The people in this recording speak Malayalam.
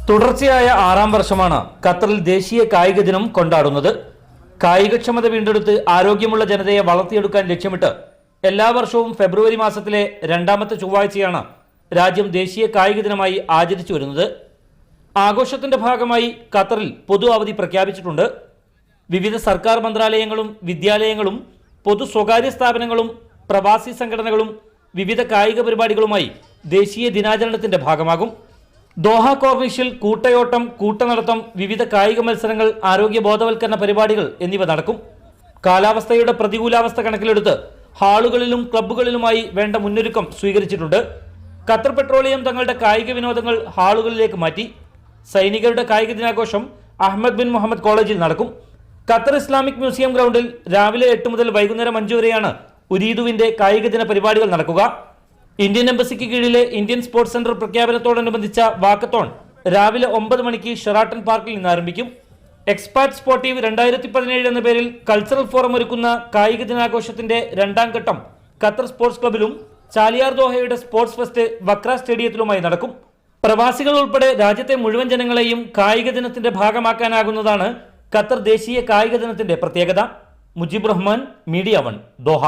തുടർച്ചയായ 6ാം വർഷമാണ് ഖത്തറിൽ ദേശീയ കായിക ദിനം കൊണ്ടാടുന്നത്. കായികക്ഷമത വീണ്ടെടുത്ത് ആരോഗ്യമുള്ള ജനതയെ വളർത്തിയെടുക്കാൻ ലക്ഷ്യമിട്ട് എല്ലാ വർഷവും ഫെബ്രുവരി മാസത്തിലെ 2ാമത്തെ ചൊവ്വാഴ്ചയാണ് രാജ്യം ദേശീയ കായിക ദിനമായി ആചരിച്ചു വരുന്നത്. ആഘോഷത്തിന്റെ ഭാഗമായി ഖത്തറിൽ പൊതു അവധി പ്രഖ്യാപിച്ചിട്ടുണ്ട്. വിവിധ സർക്കാർ മന്ത്രാലയങ്ങളും വിദ്യാലയങ്ങളും പൊതു സ്വകാര്യ സ്ഥാപനങ്ങളും പ്രവാസി സംഘടനകളും വിവിധ കായിക പരിപാടികളുമായി ദേശീയ ദിനാചരണത്തിന്റെ ഭാഗമാകും. ദോഹ കോർണിഷിൽ കൂട്ടയോട്ടം, കൂട്ടനടത്തം, വിവിധ കായിക മത്സരങ്ങൾ, ആരോഗ്യ ബോധവൽക്കരണ പരിപാടികൾ എന്നിവ നടക്കും. കാലാവസ്ഥയുടെ പ്രതികൂലാവസ്ഥ കണക്കിലെടുത്ത് ഹാളുകളിലും ക്ലബ്ബുകളിലുമായി വേണ്ട മുന്നൊരുക്കം സ്വീകരിച്ചിട്ടുണ്ട്. ഖത്തർ പെട്രോളിയം തങ്ങളുടെ കായിക വിനോദങ്ങൾ ഹാളുകളിലേക്ക് മാറ്റി. സൈനികരുടെ കായിക ദിനാഘോഷം അഹമ്മദ് ബിൻ മുഹമ്മദ് കോളേജിൽ നടക്കും. ഖത്തർ ഇസ്ലാമിക് മ്യൂസിയം ഗ്രൗണ്ടിൽ രാവിലെ 8 മുതൽ വൈകുന്നേരം 5 വരെയാണ് ഉരീദുവിന്റെ കായിക ദിന പരിപാടികൾ നടക്കുക. ഇന്ത്യൻ എംബസിക്ക് കീഴിലെ ഇന്ത്യൻ സ്പോർട്സ് സെന്റർ പ്രഖ്യാപനത്തോടനുബന്ധിച്ച വാക്കത്തോൺ രാവിലെ 9 മണിക്ക് ഷെറാട്ടൺ പാർക്കിൽ നിന്ന് ആരംഭിക്കും. എക്സ്പാർട്ട് സ്പോർട്ടീവ് 2017 എന്ന പേരിൽ കൾച്ചറൽ ഫോറം ഒരുക്കുന്ന കായിക ദിനാഘോഷത്തിന്റെ 2ാം ഘട്ടം ഖത്തർ സ്പോർട്സ് ക്ലബിലും ചാലിയാർ ദോഹയുടെ സ്പോർട്സ് ഫെസ്റ്റ് വക്ര സ്റ്റേഡിയത്തിലുമായി നടക്കും. പ്രവാസികൾ ഉൾപ്പെടെ രാജ്യത്തെ മുഴുവൻ ജനങ്ങളെയും കായിക ദിനത്തിന്റെ ഭാഗമാക്കാനാകുന്നതാണ് ഖത്തർ ദേശീയ കായിക ദിനത്തിന്റെ പ്രത്യേകത. Mujeeb Rahman, media 1, Doha.